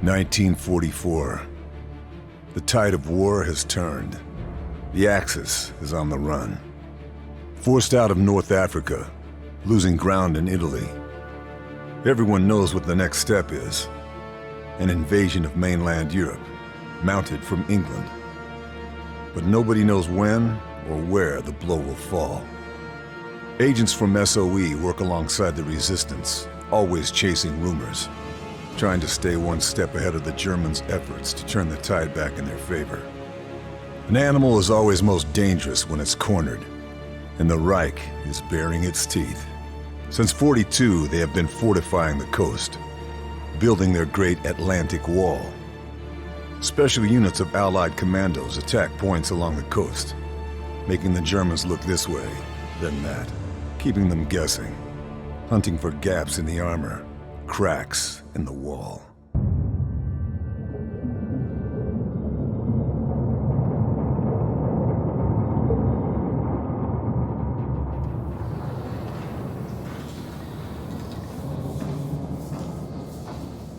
1944. The tide of war has turned. The Axis is on the run. Forced out of North Africa, losing ground in Italy. Everyone knows what the next step is. An invasion of mainland Europe, mounted from England. But nobody knows when or where the blow will fall. Agents from SOE work alongside the resistance, always chasing rumors, trying to stay one step ahead of the Germans' efforts to turn the tide back in their favor. An animal is always most dangerous when it's cornered, and the Reich is baring its teeth. Since '42, they have been fortifying the coast, building their great Atlantic Wall. Special units of Allied commandos attack points along the coast, making the Germans look this way, then that, keeping them guessing, hunting for gaps in the armor, cracks in the wall.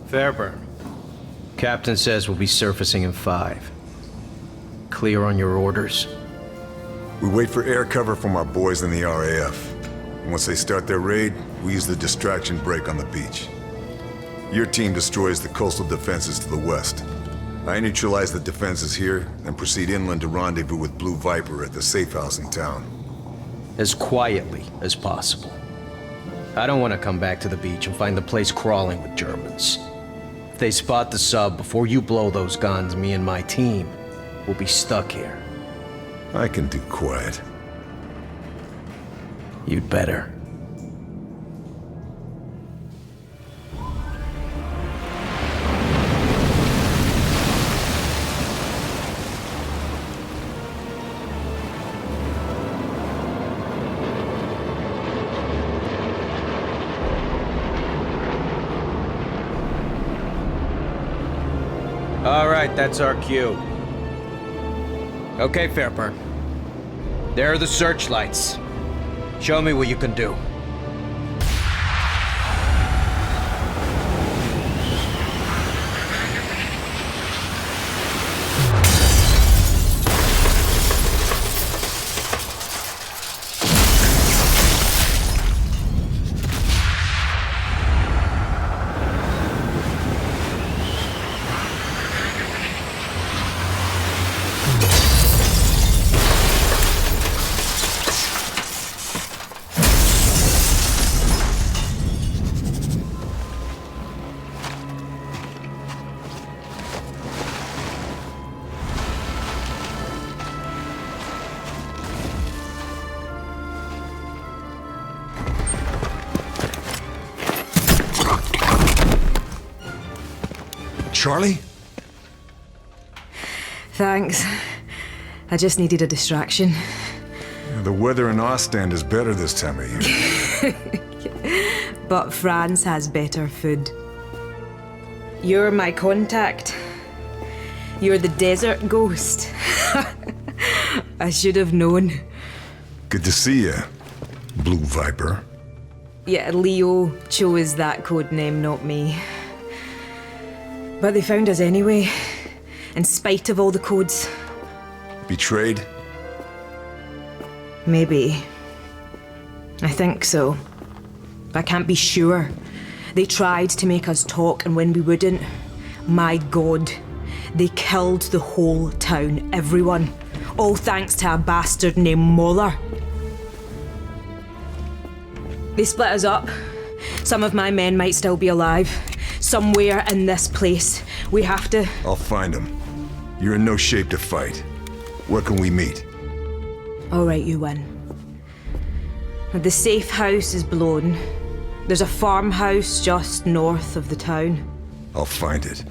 Fairburn. Captain says we'll be surfacing in 5. Clear on your orders? We wait for air cover from our boys in the RAF. And once they start their raid, we use the distraction brake on the beach. Your team destroys the coastal defenses to the west. I neutralize the defenses here, and proceed inland to rendezvous with Blue Viper at the safe house in town. As quietly as possible. I don't want to come back to the beach and find the place crawling with Germans. If they spot the sub before you blow those guns, me and my team will be stuck here. I can do quiet. You'd better. All right, that's our cue. Okay, Fairburn. There are the searchlights. Show me what you can do. Charlie? Thanks. I just needed a distraction. The weather in Ostend is better this time of year. But France has better food. You're my contact. You're the desert ghost. I should have known. Good to see you, Blue Viper. Yeah, Leo chose that code name, not me. But they found us anyway, in spite of all the codes. Betrayed? Maybe. I think so. I can't be sure. They tried to make us talk, and when we wouldn't, my God, they killed the whole town, everyone. All thanks to a bastard named Moller. They split us up. Some of my men might still be alive. Somewhere in this place. We have to... I'll find him. You're in no shape to fight. Where can we meet? All right, you win. The safe house is blown. There's a farmhouse just north of the town. I'll find it.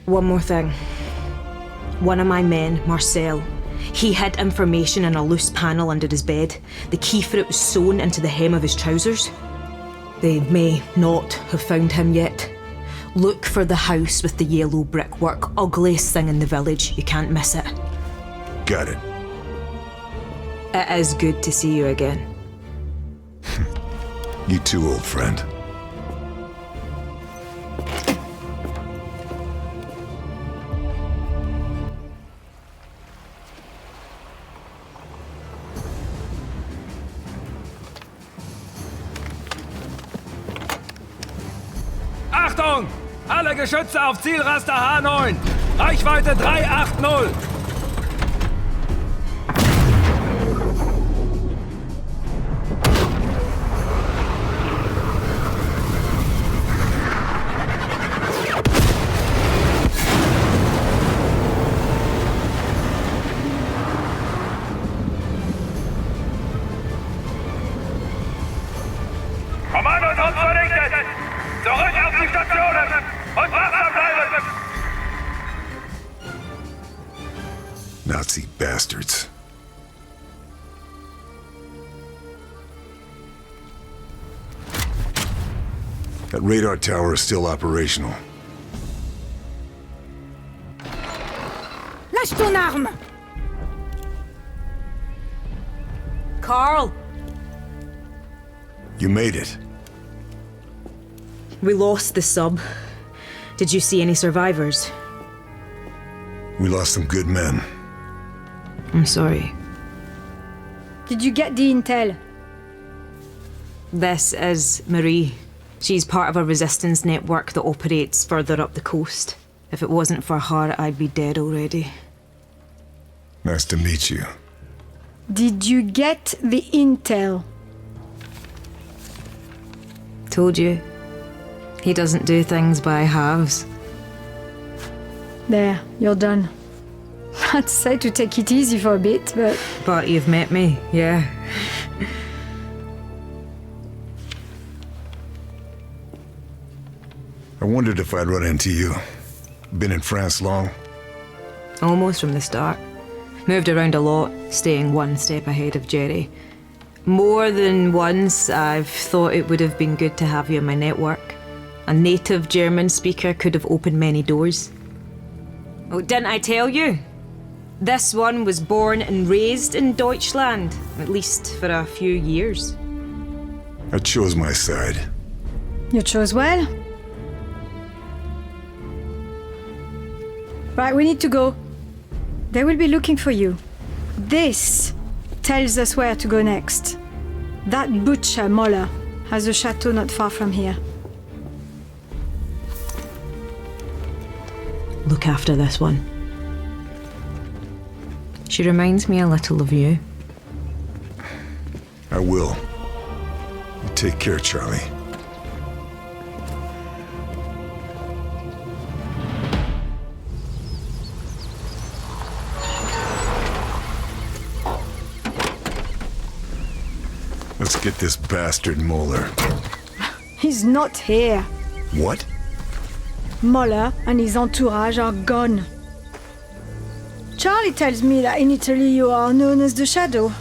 One more thing. One of my men, Marcel, he hid information in a loose panel under his bed. The key for it was sewn into the hem of his trousers. They may not have found him yet. Look for the house with the yellow brickwork. Ugliest thing in the village. You can't miss it. Got it. It is good to see you again. You too, old friend. Achtung! Alle Geschütze auf Zielraster H9. Reichweite 380. Kommandos uns vernichtet! Zurück auf die Stationen! Und wachsam bleiben! Nazi bastards. That radar tower is still operational. Lâche ton arme! Carl! You made it. We lost the sub. Did you see any survivors? We lost some good men. I'm sorry. Did you get the intel? This is Marie. She's part of a resistance network that operates further up the coast. If it wasn't for her, I'd be dead already. Nice to meet you. Did you get the intel? Told you. He doesn't do things by halves. There, you're done. I'd say to take it easy for a bit, but... But you've met me, yeah. I wondered if I'd run into you. Been in France long? Almost from the start. Moved around a lot, staying one step ahead of Jerry. More than once, I've thought it would have been good to have you in my network. A native German speaker could have opened many doors. Oh, didn't I tell you? This one was born and raised in Deutschland, at least for a few years. I chose my side. You chose well. Right, we need to go. They will be looking for you. This tells us where to go next. That butcher, Moller, has a chateau not far from here. Look after this one. She reminds me a little of you. I will. You take care, Charlie. Let's get this bastard Moller. He's not here. What? Moller and his entourage are gone. Charlie tells me that in Italy you are known as the Shadow.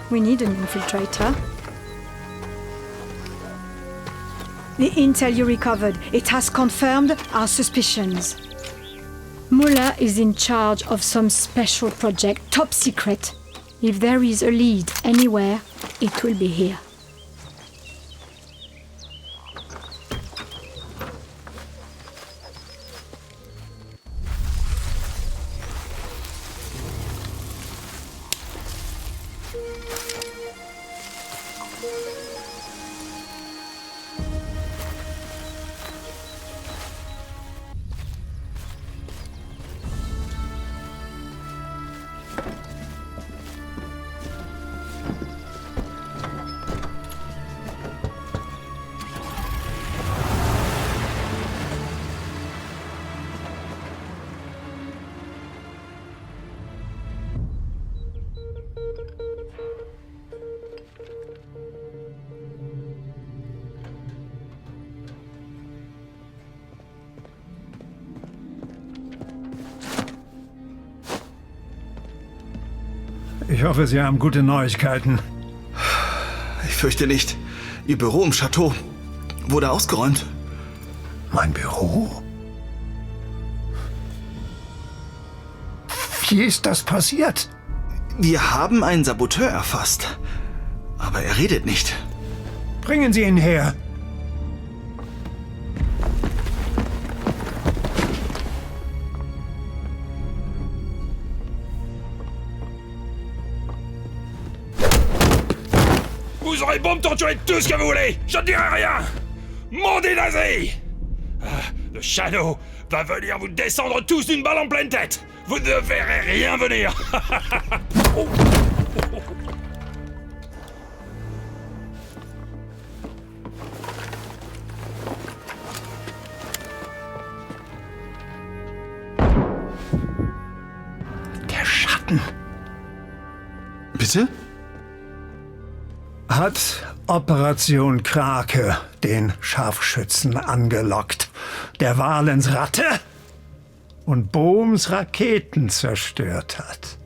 We need an infiltrator. The intel you recovered, it has confirmed our suspicions. Moller is in charge of some special project, top secret. If there is a lead anywhere, it will be here. Ich hoffe, Sie haben gute Neuigkeiten. Ich fürchte nicht. Ihr Büro im Chateau wurde ausgeräumt. Mein Büro? Wie ist das passiert? Wir haben einen Saboteur erfasst. Aber er redet nicht. Bringen Sie ihn her. Vous aurez beau me torturer tout ce que vous voulez, je ne dirai rien. Maudit nazi! Le Shadow va venir vous descendre tous d'une balle en pleine tête. Vous ne verrez rien venir. Oh. Der Schatten Bitte? hat Operation Krake den Scharfschützen angelockt, der Valens Ratte und Bohms Raketen zerstört hat.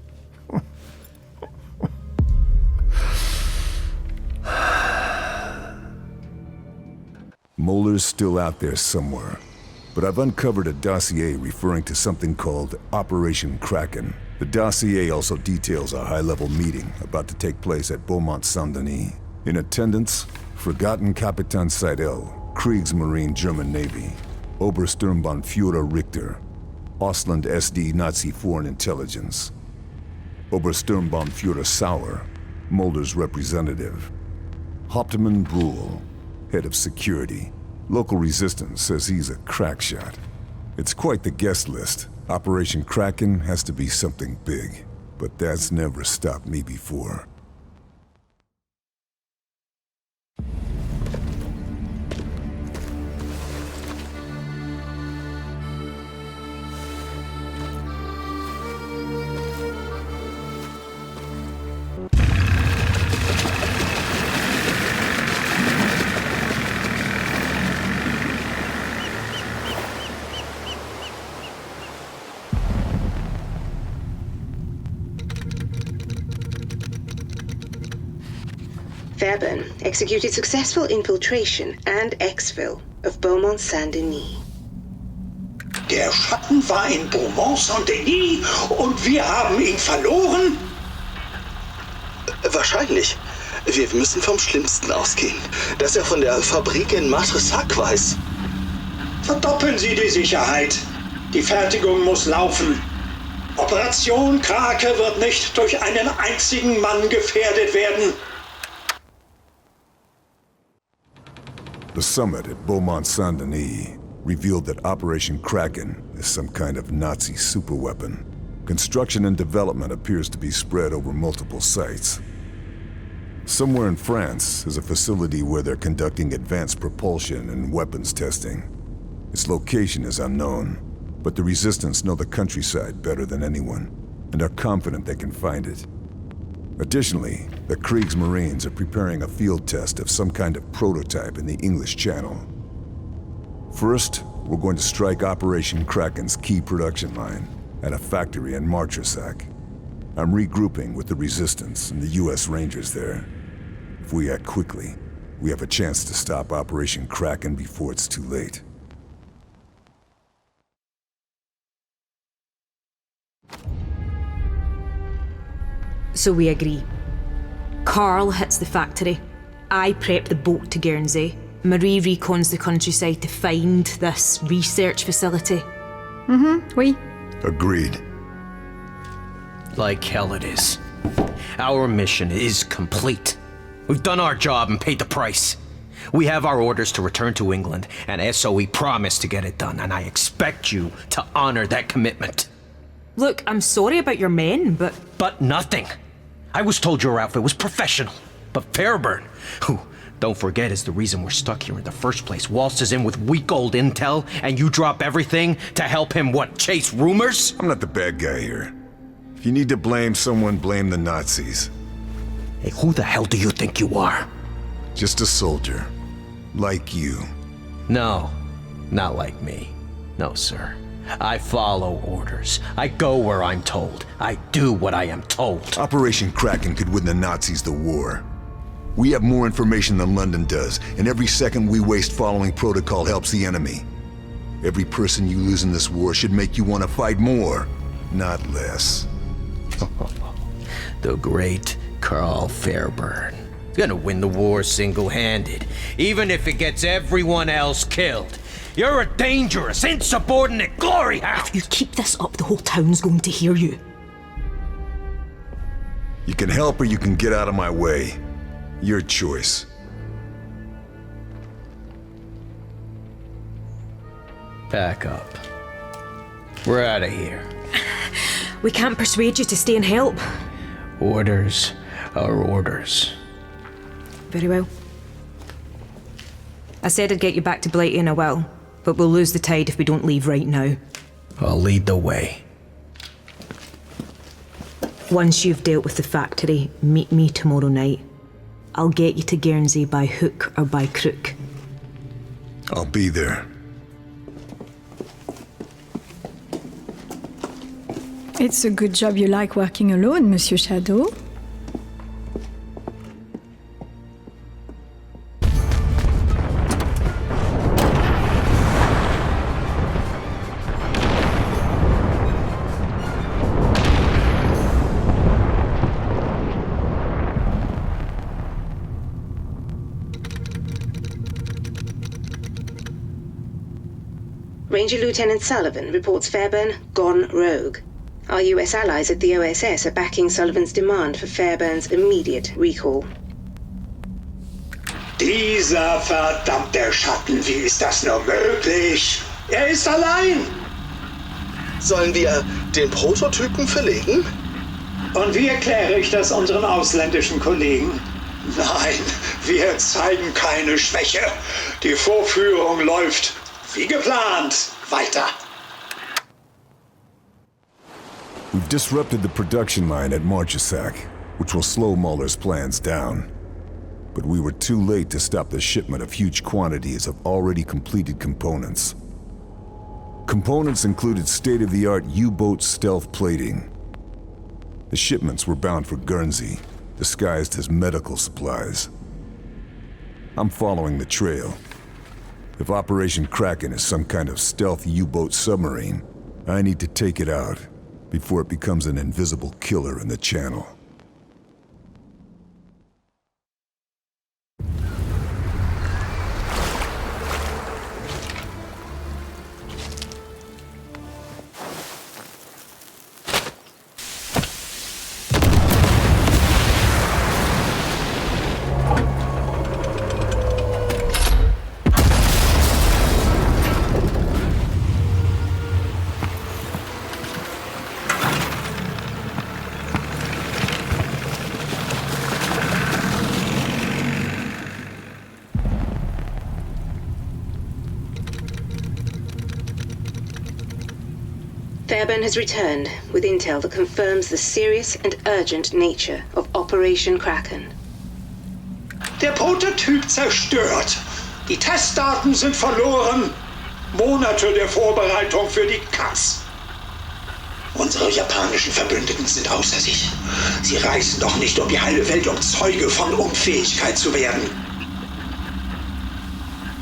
Muller's still out there somewhere, but I've uncovered a dossier referring to something called Operation Kraken. The dossier also details a high-level meeting about to take place at Beaumont Saint-Denis. In attendance, Forgotten Kapitan Seidel, Kriegsmarine German Navy, Obersturmbannführer Richter, Ausland SD Nazi Foreign Intelligence, Obersturmbannführer Sauer, Mulder's representative, Hauptmann Bruhl, head of security. Local resistance says he's a crack shot. It's quite the guest list. Operation Kraken has to be something big, but that's never stopped me before. Fairburn executed successful infiltration and exfil of Beaumont Saint-Denis. Der Schatten war in Beaumont Saint-Denis und wir haben ihn verloren? Wahrscheinlich. Wir müssen vom Schlimmsten ausgehen. Dass er von der Fabrik in Matressac weiß. Verdoppeln Sie die Sicherheit. Die Fertigung muss laufen. Operation Krake wird nicht durch einen einzigen Mann gefährdet werden. The summit at Beaumont Saint-Denis revealed that Operation Kraken is some kind of Nazi superweapon. Construction and development appears to be spread over multiple sites. Somewhere in France is a facility where they're conducting advanced propulsion and weapons testing. Its location is unknown, but the Resistance know the countryside better than anyone, and are confident they can find it. Additionally, the Kriegsmarines are preparing a field test of some kind of prototype in the English Channel. First, we're going to strike Operation Kraken's key production line at a factory in Matressac. I'm regrouping with the Resistance and the US Rangers there. If we act quickly, we have a chance to stop Operation Kraken before it's too late. So we agree. Carl hits the factory. I prep the boat to Guernsey. Marie recons the countryside to find this research facility. Oui. Agreed. Like hell it is. Our mission is complete. We've done our job and paid the price. We have our orders to return to England, and SOE promised to get it done, and I expect you to honor that commitment. Look, I'm sorry about your men, but... But nothing. I was told your outfit was professional. But Fairburn, who, don't forget, is the reason we're stuck here in the first place, waltzes in with weak old intel, and you drop everything to help him, what, chase rumors? I'm not the bad guy here. If you need to blame someone, blame the Nazis. Hey, who the hell do you think you are? Just a soldier. Like you. No, not like me. No, sir. I follow orders. I go where I'm told. I do what I am told. Operation Kraken could win the Nazis the war. We have more information than London does, and every second we waste following protocol helps the enemy. Every person you lose in this war should make you want to fight more, not less. The great Carl Fairburn. He's gonna win the war single-handed, even if it gets everyone else killed. You're a dangerous, insubordinate glory hound! If you keep this up, the whole town's going to hear you. You can help or you can get out of my way. Your choice. Pack up. We're out of here. We can't persuade you to stay and help. Orders are orders. Very well. I said I'd get you back to Blighty and I will, but we'll lose the tide if we don't leave right now. I'll lead the way. Once you've dealt with the factory, meet me tomorrow night. I'll get you to Guernsey by hook or by crook. I'll be there. It's a good job you like working alone, Monsieur Shadow. Ranger Lieutenant Sullivan reports Fairburn gone rogue. Our US allies at the OSS are backing Sullivan's demand for Fairburn's immediate recall. Dieser verdammte Schatten, wie ist das nur möglich? Er ist allein! Sollen wir den Prototypen verlegen? Und wie erkläre ich das unseren ausländischen Kollegen? Nein, wir zeigen keine Schwäche. Die Vorführung läuft wie geplant weiter. We've disrupted the production line at Marchesac, which will slow Muller's plans down. But we were too late to stop the shipment of huge quantities of already completed components. Components included state-of-the-art U-boat stealth plating. The shipments were bound for Guernsey, disguised as medical supplies. I'm following the trail. If Operation Kraken is some kind of stealth U-boat submarine, I need to take it out before it becomes an invisible killer in the channel. Fairburn has returned with intel that confirms the serious and urgent nature of Operation Kraken. Der Prototyp zerstört. Die Testdaten sind verloren. Monate der Vorbereitung für die Katz. Unsere japanischen Verbündeten sind außer sich. Sie reisen doch nicht um die halbe Welt, um Zeuge von Unfähigkeit zu werden.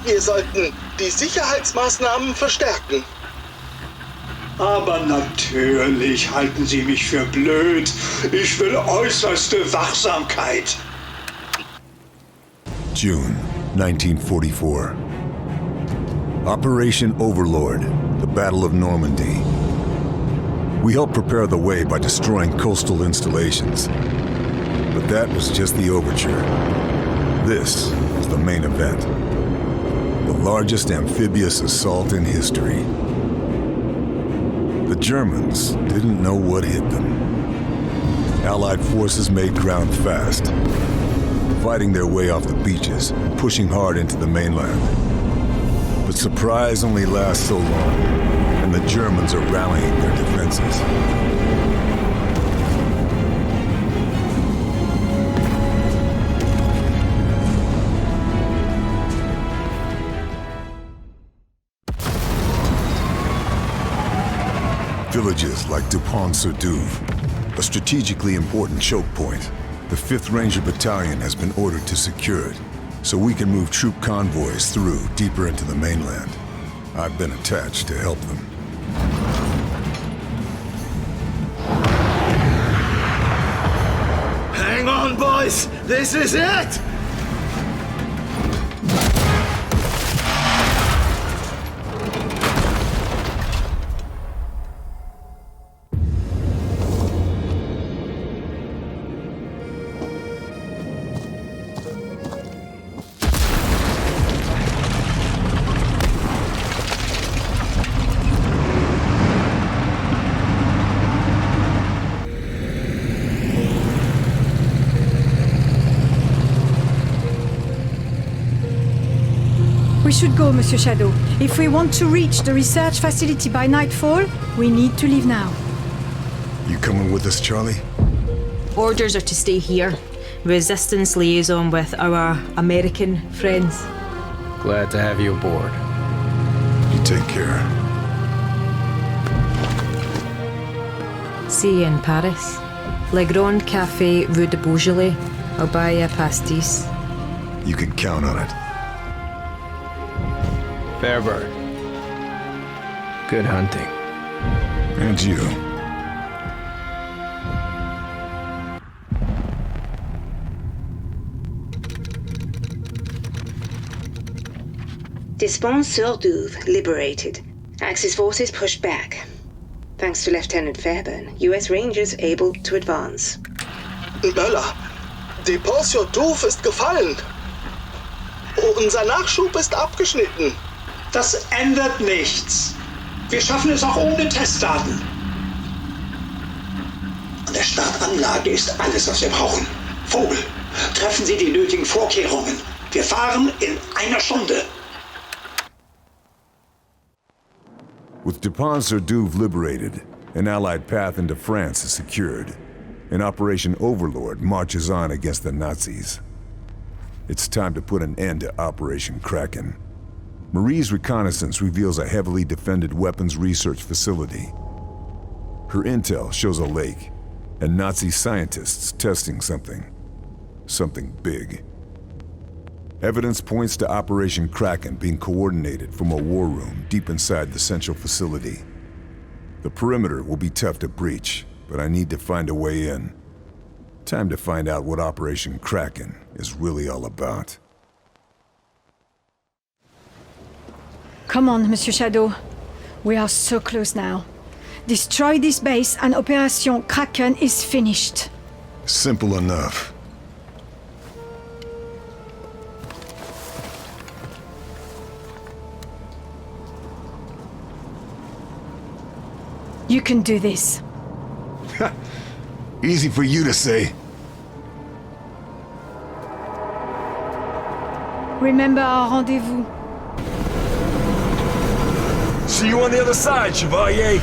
Wir sollten die Sicherheitsmaßnahmen verstärken. Aber natürlich halten Sie mich für blöd. Ich will äußerste Wachsamkeit. June 1944. Operation Overlord, the Battle of Normandy. We helped prepare the way by destroying coastal installations. But that was just the overture. This was the main event. The largest amphibious assault in history. The Germans didn't know what hit them. Allied forces made ground fast, fighting their way off the beaches, pushing hard into the mainland. But surprise only lasts so long, and the Germans are rallying their defenses. Villages like Dupont-sur-Douve, a strategically important choke point. The 5th Ranger Battalion has been ordered to secure it, so we can move troop convoys through deeper into the mainland. I've been attached to help them. Hang on, boys! This is it! We should go, Monsieur Shadow. If we want to reach the research facility by nightfall, we need to leave now. You coming with us, Charlie? Orders are to stay here. Resistance liaison with our American friends. Glad to have you aboard. You take care. See you in Paris. Le Grand Café Rue de Beaujolais. I'll buy you a pastis. You can count on it. Fairburn. Good hunting. And you. Despens-sur-Douve liberated. Axis forces pushed back. Thanks to Lieutenant Fairburn, US Rangers able to advance. Möller, Despens-sur-Douve ist gefallen. Unser Nachschub ist abgeschnitten. Das ändert nichts. Wir schaffen es auch ohne Testdaten. An der Startanlage ist alles, was wir brauchen. Vogel, treffen Sie die nötigen Vorkehrungen. Wir fahren in einer Stunde. With Despens-sur-Douve liberated, an Allied path into France is secured, and Operation Overlord marches on against the Nazis. It's time to put an end to Operation Kraken. Marie's reconnaissance reveals a heavily defended weapons research facility. Her intel shows a lake, and Nazi scientists testing something. Something big. Evidence points to Operation Kraken being coordinated from a war room deep inside the central facility. The perimeter will be tough to breach, but I need to find a way in. Time to find out what Operation Kraken is really all about. Come on, Monsieur Shadow. We are so close now. Destroy this base and Operation Kraken is finished. Simple enough. You can do this. Easy for you to say. Remember our rendezvous. See you on the other side, Chevalier!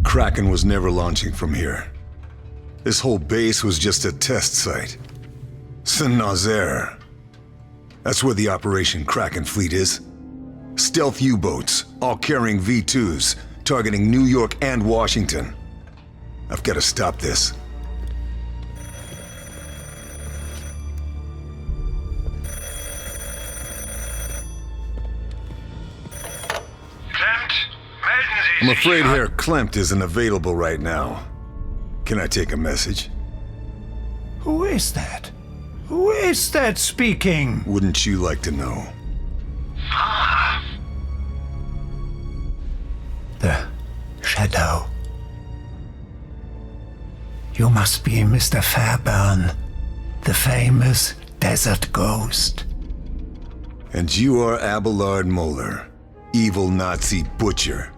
Kraken was never launching from here. This whole base was just a test site. Saint-Nazaire. That's where the Operation Kraken fleet is. Stealth U-boats, all carrying V-2s, targeting New York and Washington. I've got to stop this. I'm afraid Herr Klempt isn't available right now. Can I take a message? Who is that? Who is that speaking? Wouldn't you like to know? The Shadow. You must be Mr. Fairburn, the famous desert ghost. And you are Abelard Moeller, evil Nazi butcher.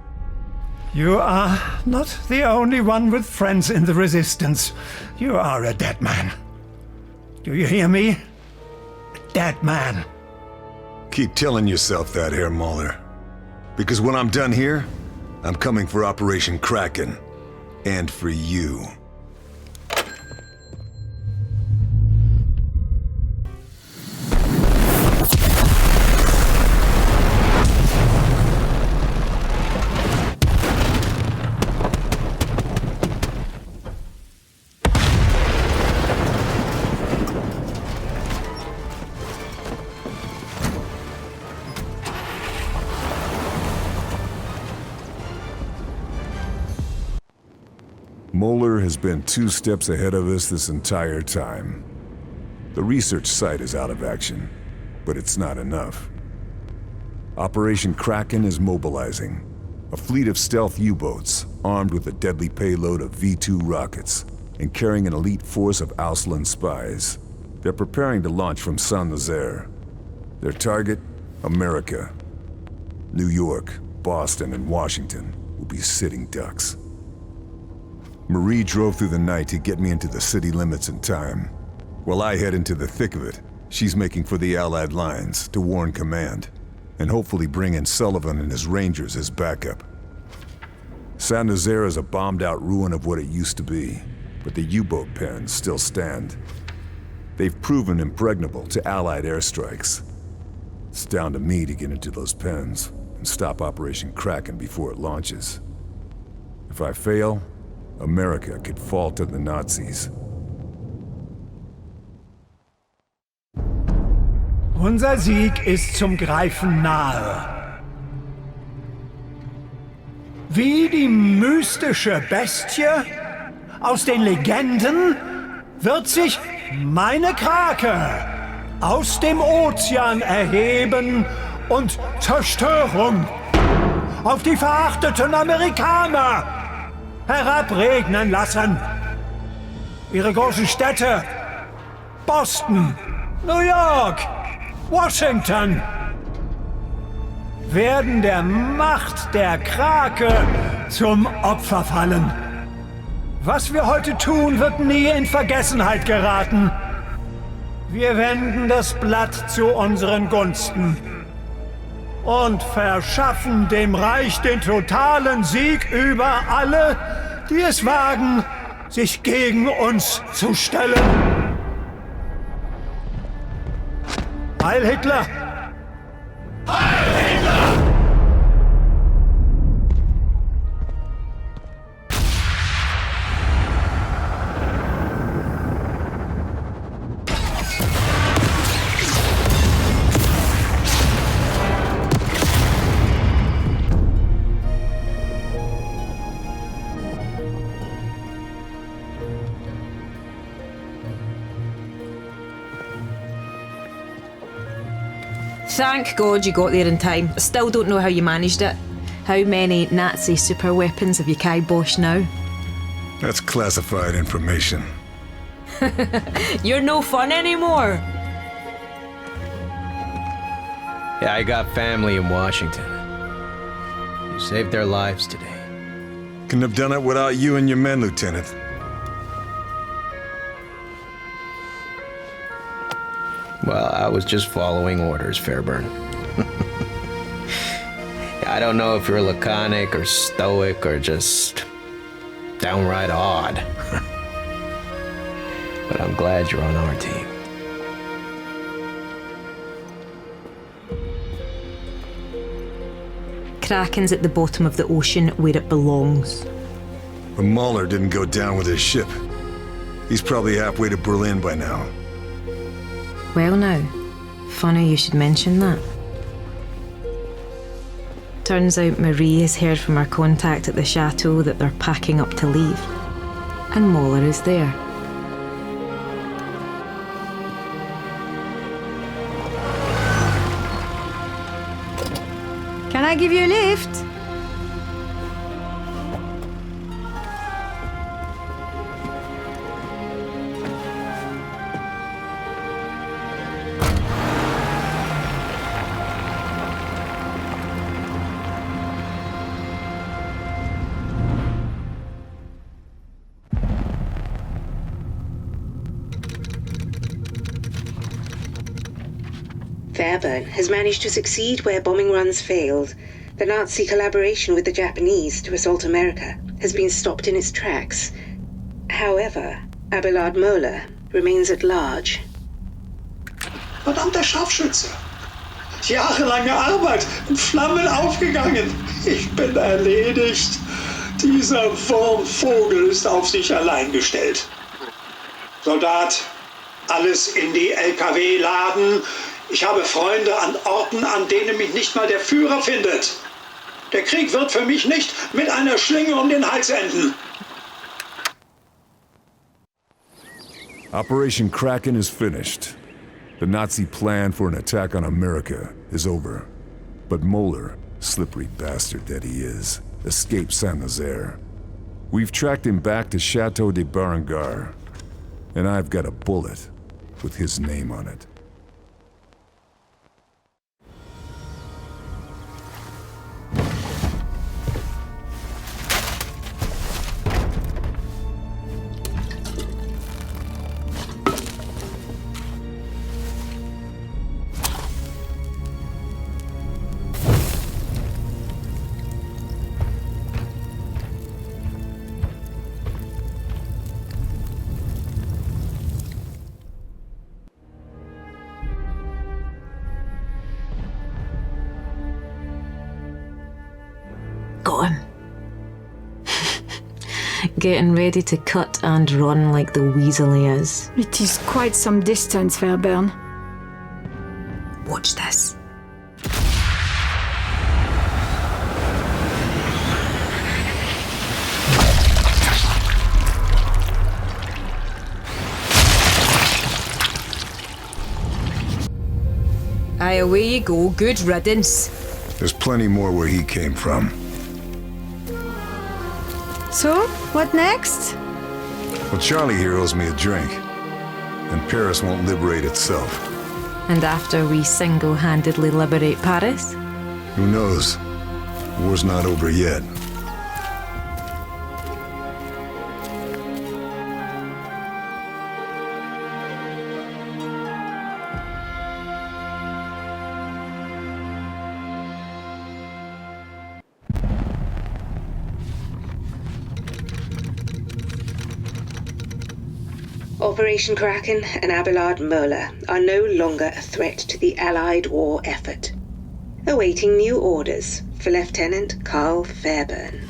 You are not the only one with friends in the Resistance. You are a dead man. Do you hear me? A dead man. Keep telling yourself that, Herr Moeller. Because when I'm done here, I'm coming for Operation Kraken. And for you. Moeller has been 2 steps ahead of us this entire time. The research site is out of action, but it's not enough. Operation Kraken is mobilizing. A fleet of stealth U-boats, armed with a deadly payload of V-2 rockets, and carrying an elite force of Auslan spies. They're preparing to launch from Saint-Nazaire. Their target? America. New York, Boston, and Washington will be sitting ducks. Marie drove through the night to get me into the city limits in time. While I head into the thick of it, she's making for the Allied lines to warn command, and hopefully bring in Sullivan and his Rangers as backup. Saint-Nazaire is a bombed-out ruin of what it used to be, but the U-boat pens still stand. They've proven impregnable to Allied airstrikes. It's down to me to get into those pens and stop Operation Kraken before it launches. If I fail, America could fall to the Nazis. Unser Sieg ist zum Greifen nahe. Wie die mystische Bestie aus den Legenden wird sich meine Krake aus dem Ozean erheben und Zerstörung auf die verachteten Amerikaner herabregnen lassen. Ihre großen Städte, Boston, New York, Washington, werden der Macht der Krake zum Opfer fallen. Was wir heute tun, wird nie in Vergessenheit geraten. Wir wenden das Blatt zu unseren Gunsten und verschaffen dem Reich den totalen Sieg über alle, die es wagen, sich gegen uns zu stellen. Heil Hitler! Heil Hitler! Thank God you got there in time. I still don't know how you managed it. How many Nazi super weapons have you kiboshed now? That's classified information. You're no fun anymore. Yeah, I got family in Washington. You saved their lives today. Couldn't have done it without you and your men, Lieutenant. Well, I was just following orders, Fairburn. I don't know if you're laconic or stoic or just downright odd. But I'm glad you're on our team. Kraken's at the bottom of the ocean where it belongs. But Mahler didn't go down with his ship. He's probably halfway to Berlin by now. Well now, funny you should mention that. Turns out Marie has heard from our contact at the chateau that they're packing up to leave. And Mahler is there. Can I give you a lift? Fairburn has managed to succeed where bombing runs failed. The Nazi collaboration with the Japanese to assault America has been stopped in its tracks. However, Abelard Moeller remains at large. Verdammter Scharfschütze! Jahrelange Arbeit in Flammen aufgegangen. Ich bin erledigt. Dieser Wurmvogel ist auf sich allein gestellt. Soldat, alles in die LKW laden. Ich habe Freunde an Orten, an denen mich nicht mal der Führer findet. Der Krieg wird für mich nicht mit einer Schlinge um den Hals enden. Operation Kraken is finished. The Nazi plan for an attack on America is over. But Moeller, slippery bastard that he is, escaped Saint-Nazaire. We've tracked him back to Chateau de Berengar, and I've got a bullet with his name on it. Got him. Getting ready to cut and run like the weasel he is. It is quite some distance, Fairburn. Watch this. Aye, away you go. Good riddance. There's plenty more where he came from. So, what next? Well, Charlie here owes me a drink. And Paris won't liberate itself. And after we single-handedly liberate Paris? Who knows? War's not over yet. Operation Kraken and Abelard Moeller are no longer a threat to the Allied war effort. Awaiting new orders for Lieutenant Carl Fairburn.